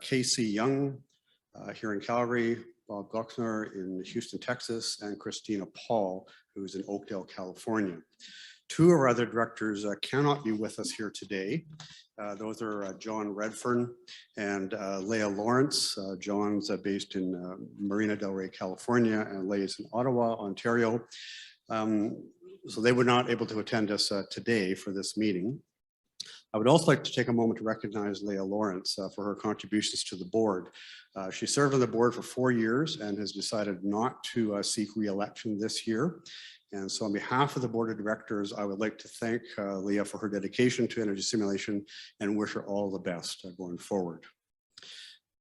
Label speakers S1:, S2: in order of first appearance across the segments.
S1: Casey Young here in Calgary, Bob Gluckner in Houston, Texas, and Christina Paul, who's in Oakdale, California. Two of our other directors cannot be with us here today. Those are John Redfern and Leah Lawrence. John's based in Marina Del Rey, California, and Leah's in Ottawa, Ontario. So they were not able to attend us today for this meeting. I would also like to take a moment to recognize Leah Lawrence for her contributions to the board. She served on the board for 4 years and has decided not to seek re-election this year. And so on behalf of the board of directors, I would like to thank Leah for her dedication to energy simulation and wish her all the best going forward.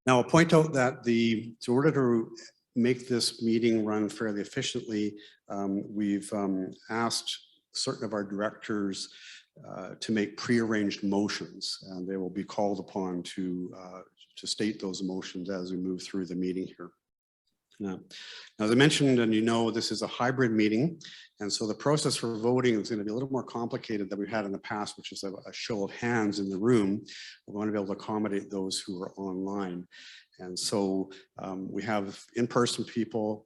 S1: Now, I'll point out that in order to make this meeting run fairly efficiently, we've asked certain of our directors to make prearranged motions, and they will be called upon to state those motions as we move through the meeting here. Now, as I mentioned, and you know, this is a hybrid meeting, and so the process for voting is going to be a little more complicated than we've had in the past, which is a show of hands in the room. We want to be able to accommodate those who are online. And so we have in-person people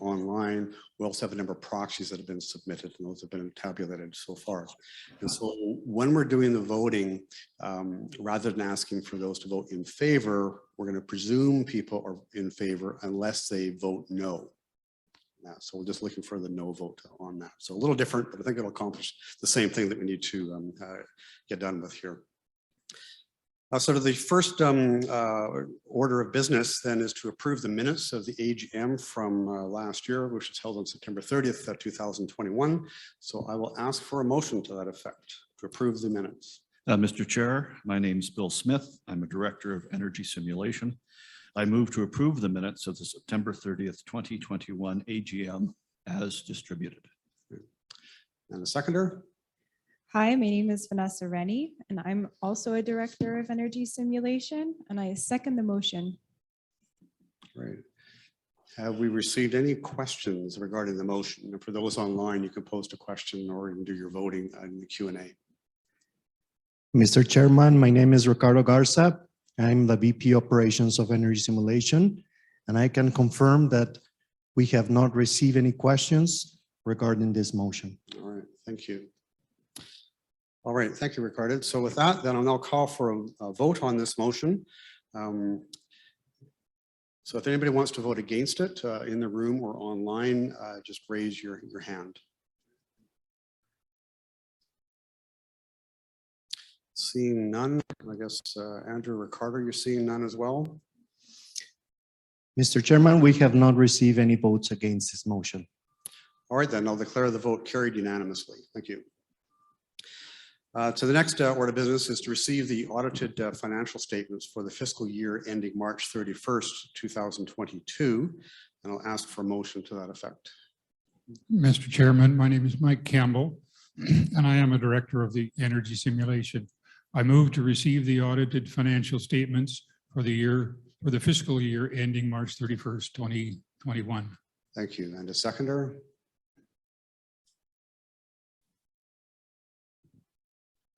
S1: online. We also have a number of proxies that have been submitted, and those have been tabulated so far. And so when we're doing the voting, rather than asking for those to vote in favor, we're going to presume people are in favor unless they vote no. So we're just looking for the no vote on that. So a little different, but I think it'll accomplish the same thing that we need to get done with here. So the first order of business then is to approve the minutes of the AGM from last year, which was held on September 30th, 2021. So I will ask for a motion to that effect to approve the minutes.
S2: Mr. Chair, my name is Bill Smith. I'm a director of energy simulation. I move to approve the minutes of the September 30th, 2021 AGM as distributed.
S1: And a seconder?
S3: Hi, my name is Vanessa Rennie, and I'm also a director of energy simulation, and I second the motion.
S1: Great. Have we received any questions regarding the motion? And for those online, you can post a question or you can do your voting in the Q&A.
S4: Mr. Chairman, my name is Ricardo Garza. I'm the VP Operations of Energy Simulation, and I can confirm that we have not received any questions regarding this motion.
S1: All right, thank you. All right, thank you, Ricardo. So with that, then I'll now call for a vote on this motion. So if anybody wants to vote against it in the room or online, just raise your hand. Seeing none, I guess, Andrew, Ricardo, you're seeing none as well?
S4: Mr. Chairman, we have not received any votes against this motion.
S1: All right, then I'll declare the vote carried unanimously. Thank you. So the next order of business is to receive the audited financial statements for the fiscal year ending March 31st, 2022. And I'll ask for a motion to that effect.
S5: Mr. Chairman, my name is Mike Campbell, and I am a director of the Energy Simulation. I move to receive the audited financial statements for the fiscal year ending March 31st, 2021.
S1: Thank you. And a seconder?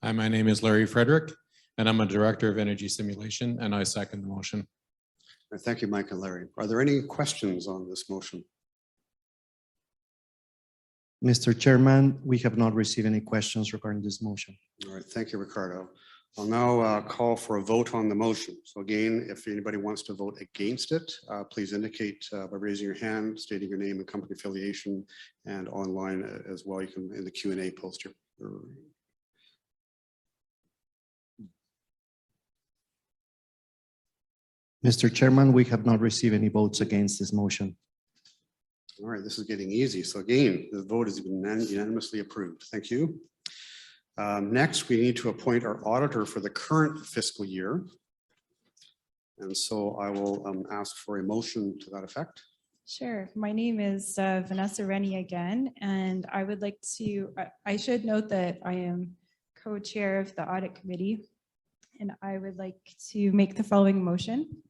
S6: Hi, my name is Larry Frederick, and I'm a director of Energy Simulation, and I second the motion.
S1: Thank you, Mike and Larry. Are there any questions on this motion?
S4: Mr. Chairman, we have not received any questions regarding this motion.
S1: All right, thank you, Ricardo. I'll now call for a vote on the motion. So again, if anybody wants to vote against it, please indicate by raising your hand, stating your name and company affiliation, and online as well. You can, in the Q&A, post your
S4: Mr. Chairman, we have not received any votes against this motion.
S1: All right, this is getting easy. So again, the vote has been unanimously approved. Thank you. Next, we need to appoint our auditor for the current fiscal year. And so I will ask for a motion to that effect.
S3: Sure. My name is Vanessa Rennie again, and I would like to, I should note that I am co-chair of the audit committee, and I would like to make the following motion.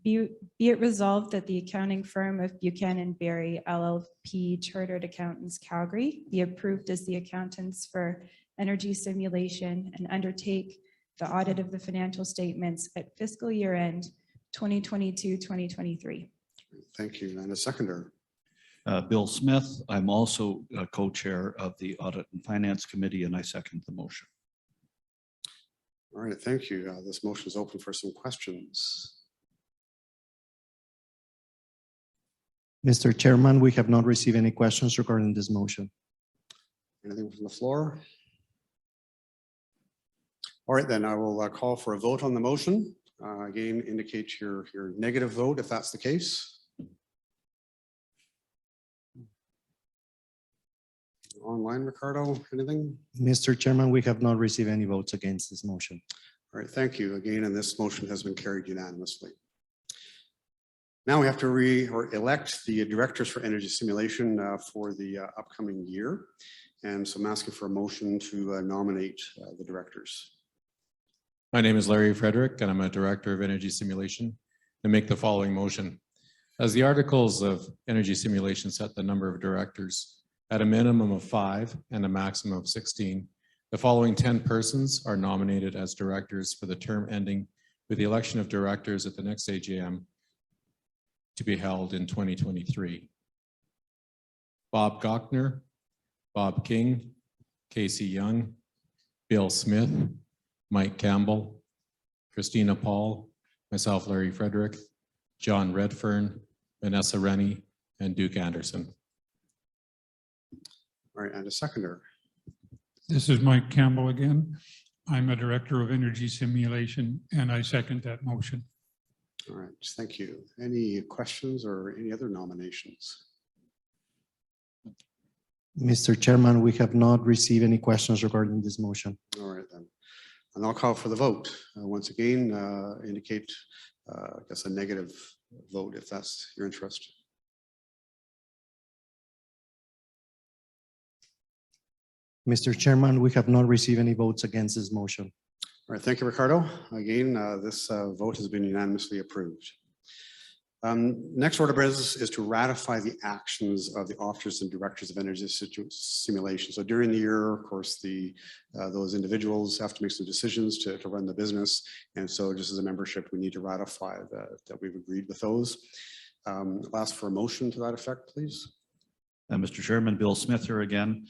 S3: Be it resolved that the accounting firm of Buchanan Berry LLP Chartered Accountants Calgary be approved as the accountants for Energy Simulation and undertake the audit of the financial statements at fiscal year end 2022-2023.
S1: Thank you. And a seconder.
S2: Bill Smith. I'm also a co-chair of the Audit and Finance Committee, and I second the motion.
S1: All right, thank you. This motion is open for some questions.
S4: Mr. Chairman, we have not received any questions regarding this motion.
S1: Anything from the floor? All right, then I will call for a vote on the motion. Again, indicate your negative vote if that's the case. Online, Ricardo, anything?
S4: Mr. Chairman, we have not received any votes against this motion.
S1: All right, thank you. Again, and this motion has been carried unanimously. Now we have to elect the directors for energy simulation for the upcoming year. And so I'm asking for a motion to nominate the directors.
S6: My name is Larry Frederick, and I'm a director of Energy Simulation, and make the following motion. As the articles of Energy Simulation set the number of directors at a minimum of 5 and a maximum of 16, the following 10 persons are nominated as directors for the term ending with the election of directors at the next AGM to be held in 2023. Bob Gochner, Bob King, Casey Young, Bill Smith, Mike Campbell, Christina Paul, myself, Larry Frederick, John Redfern, Vanessa Rennie, and Duke Anderson.
S1: All right, and a seconder.
S5: This is Mike Campbell again. I'm a director of Energy Simulation, and I second that motion.
S1: All right, thank you. Any questions or any other nominations?
S4: Mr. Chairman, we have not received any questions regarding this motion.
S1: All right, then. And I'll call for the vote. Once again, indicate, I guess, a negative vote if that's your interest.
S4: Mr. Chairman, we have not received any votes against this motion.
S1: All right, thank you, Ricardo. Again, this vote has been unanimously approved. Next order of business is to ratify the actions of the officers and directors of energy simulation. So during the year, of course, those individuals have to make some decisions to run the business. And so just as a membership, we need to ratify that we've agreed with those. I'll ask for a motion to that effect, please.
S2: Mr. Chairman, Bill Smith here again.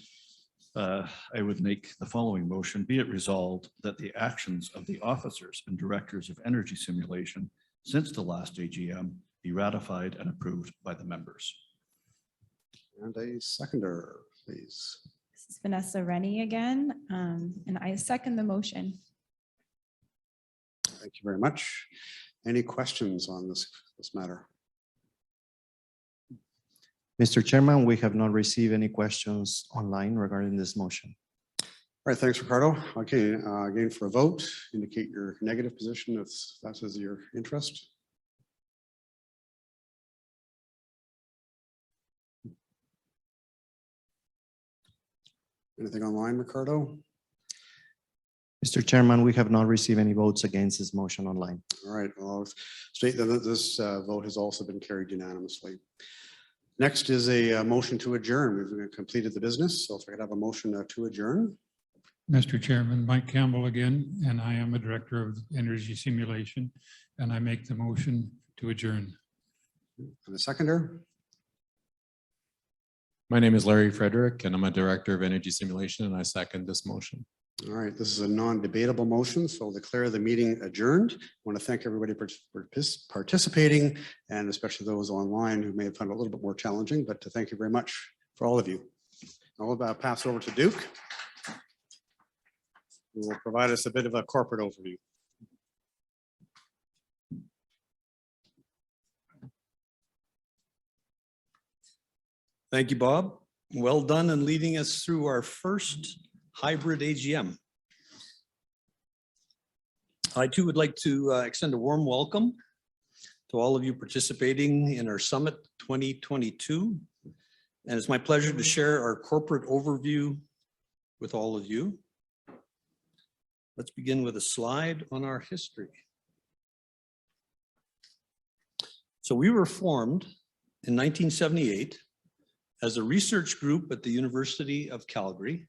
S2: I would make the following motion. Be it resolved that the actions of the officers and directors of energy simulation since the last AGM be ratified and approved by the members.
S1: And a seconder, please.
S3: This is Vanessa Rennie again, and I second the motion.
S1: Thank you very much. Any questions on this matter?
S4: Mr. Chairman, we have not received any questions online regarding this motion.
S1: All right, thanks, Ricardo. Okay, again for a vote, indicate your negative position if that is your interest. Anything online, Ricardo?
S4: Mr. Chairman, we have not received any votes against this motion online.
S1: All right, well, I'll state that this vote has also been carried unanimously. Next is a motion to adjourn. We've completed the business, so if I could have a motion to adjourn.
S5: Mr. Chairman, Mike Campbell again, and I am a director of energy simulation, and I make the motion to adjourn.
S1: And a seconder.
S6: My name is Larry Frederick, and I'm a director of energy simulation, and I second this motion.
S1: All right, this is a non-debatable motion, so I'll declare the meeting adjourned. I want to thank everybody for participating, and especially those online who may have found it a little bit more challenging, but to thank you very much for all of you. I'll pass over to Duke, who will provide us a bit of a corporate overview.
S7: Thank you, Bob. Well done in leading us through our first hybrid AGM. I too would like to extend a warm welcome to all of you participating in our Summit 2022. And it's my pleasure to share our corporate overview with all of you. Let's begin with a slide on our history. So we were formed in 1978 as a research group at the University of Calgary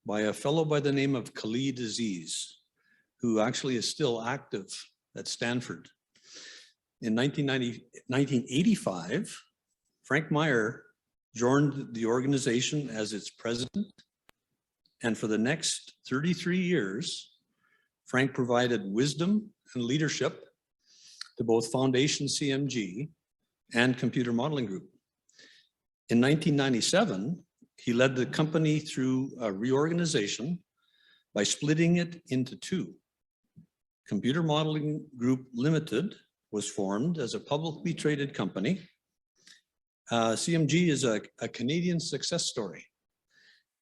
S7: by a fellow by the name of Khalid Aziz, who actually is still active at Stanford. In 1985, Frank Meyer joined the organization as its president, and for the next 33 years, Frank provided wisdom and leadership to both Foundation CMG and Computer Modeling Group. In 1997, he led the company through a reorganization by splitting it into two. Computer Modeling Group Limited was formed as a publicly traded company. CMG is a Canadian success story,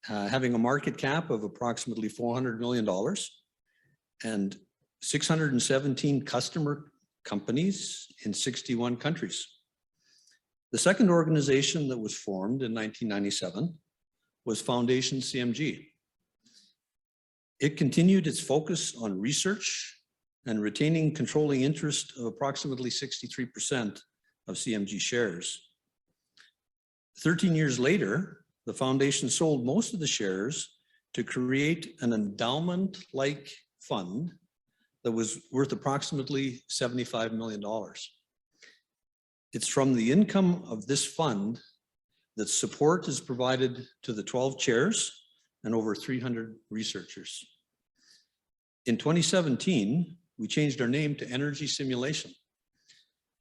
S7: having a market cap of approximately $400 million and 617 customer companies in 61 countries. The second organization that was formed in 1997 was Foundation CMG. It continued its focus on research and retaining controlling interest of approximately 63% of CMG shares. 13 years later, the foundation sold most of the shares to create an endowment-like fund that was worth approximately $75 million. It's from the income of this fund that support is provided to the 12 chairs and over 300 researchers. In 2017, we changed our name to Energy Simulation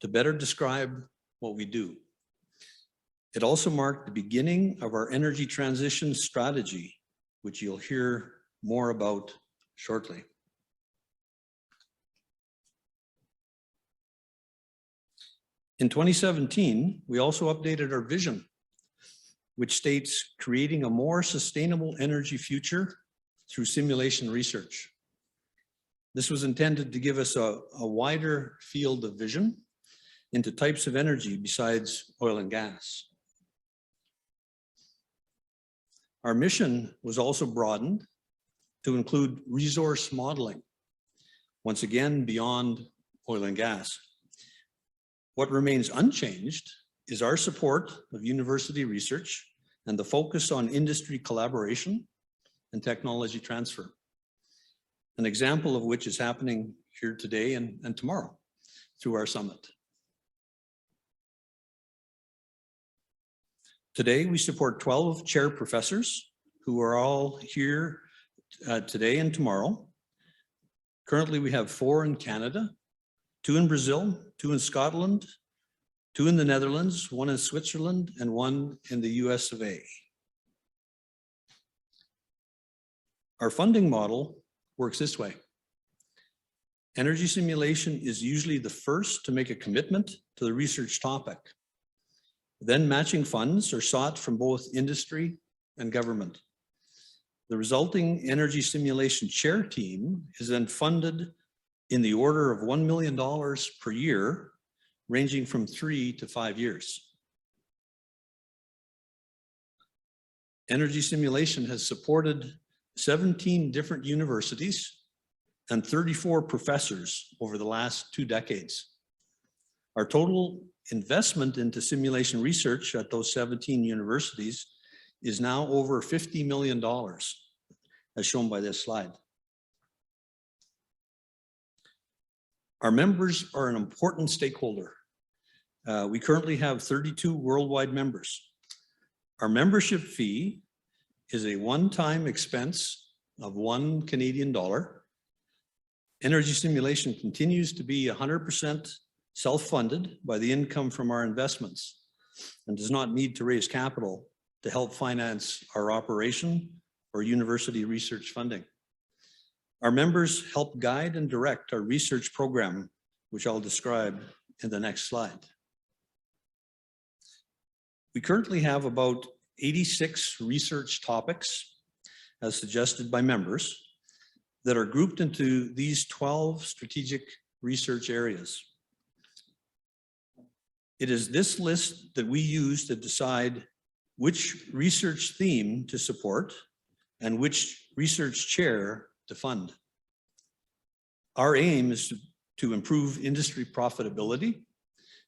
S7: to better describe what we do. It also marked the beginning of our energy transition strategy, which you'll hear more about shortly. In 2017, we also updated our vision, which states creating a more sustainable energy future through simulation research. This was intended to give us a wider field of vision into types of energy besides oil and gas. Our mission was also broadened to include resource modeling, once again beyond oil and gas. What remains unchanged is our support of university research and the focus on industry collaboration and technology transfer. An example of which is happening here today and tomorrow through our summit. Today, we support 12 chair professors who are all here today and tomorrow. Currently, we have 4 in Canada, 2 in Brazil, 2 in Scotland, 2 in the Netherlands, 1 in Switzerland, and 1 in the US of A. Our funding model works this way. Energy simulation is usually the first to make a commitment to the research topic. Then matching funds are sought from both industry and government. The resulting energy simulation chair team is then funded in the order of $1 million per year, ranging from 3 to 5 years. Energy Simulation has supported 17 different universities and 34 professors over the last 2 decades. Our total investment into simulation research at those 17 universities is now over $50 million, as shown by this slide. Our members are an important stakeholder. We currently have 32 worldwide members. Our membership fee is a one-time expense of $1 Canadian. Energy Simulation continues to be 100% self-funded by the income from our investments and does not need to raise capital to help finance our operation or university research funding. Our members help guide and direct our research program, which I'll describe in the next slide. We currently have about 86 research topics, as suggested by members, that are grouped into these 12 strategic research areas. It is this list that we use to decide which research theme to support and which research chair to fund. Our aim is to improve industry profitability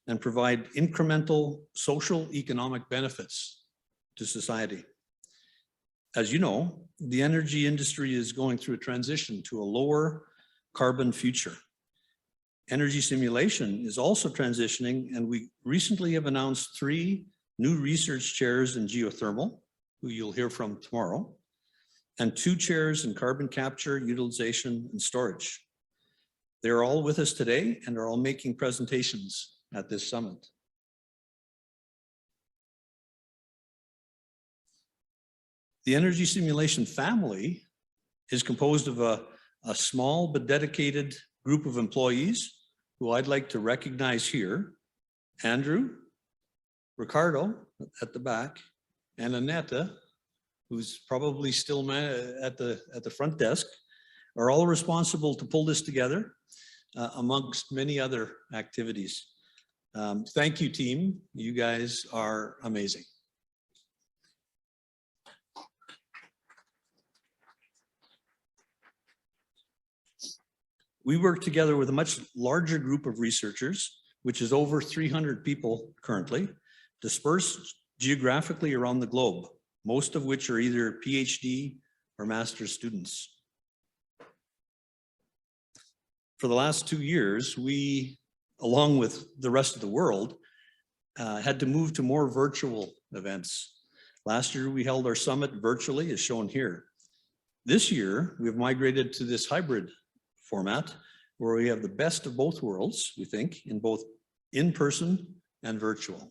S7: and provide incremental social economic benefits to society. As you know, the energy industry is going through a transition to a lower carbon future. Energy Simulation is also transitioning, and we recently have announced 3 new research chairs in geothermal, who you'll hear from tomorrow, and 2 chairs in carbon capture, utilization, and storage. They're all with us today and are all making presentations at this summit. The Energy Simulation family is composed of a small but dedicated group of employees who I'd like to recognize here. Andrew, Ricardo at the back, and Annette, who's probably still at the front desk, are all responsible to pull this together amongst many other activities. Thank you, team. You guys are amazing. We work together with a much larger group of researchers, which is over 300 people currently, dispersed geographically around the globe, most of which are either PhD or master's students. For the last 2 years, we, along with the rest of the world, had to move to more virtual events. Last year, we held our summit virtually, as shown here. This year, we've migrated to this hybrid format where we have the best of both worlds, we think, in both in-person and virtual.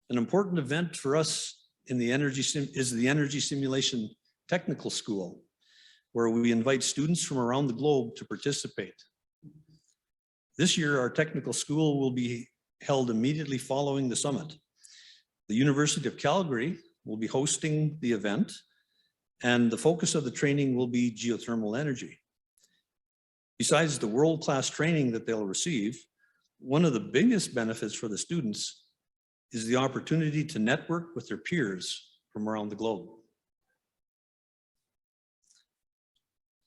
S7: An important event for us in the is the Energy Simulation Technical School, where we invite students from around the globe to participate. This year, our technical school will be held immediately following the summit. The University of Calgary will be hosting the event, and the focus of the training will be geothermal energy. Besides the world-class training that they'll receive, one of the biggest benefits for the students is the opportunity to network with their peers from around the globe.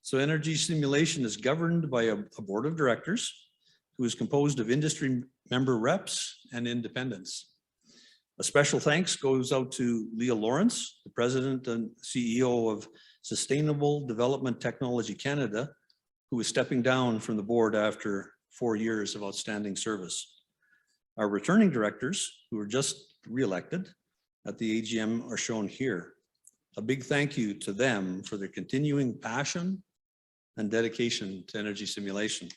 S7: So Energy Simulation is governed by a board of directors who is composed of industry member reps and independents. A special thanks goes out to Leah Lawrence, the president and CEO of Sustainable Development Technology Canada, who is stepping down from the board after 4 years of outstanding service. Our returning directors, who were just re-elected at the AGM, are shown here. A big thank you to them for their continuing passion and dedication to Energy Simulation.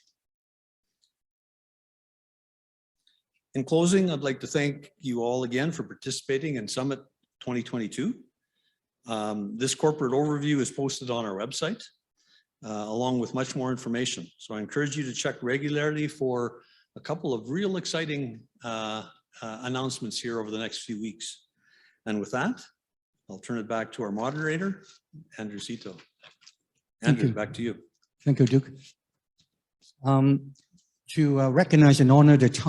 S7: In closing, I'd like to thank you all again for participating in Summit 2022. This corporate overview is posted on our website, along with much more information. So I encourage you to check regularly for a couple of real exciting announcements here over the next few weeks. And with that, I'll turn it back to our moderator, Andrew Cito. Andrew, back to you.
S8: Thank you, Duke. To recognize and honor the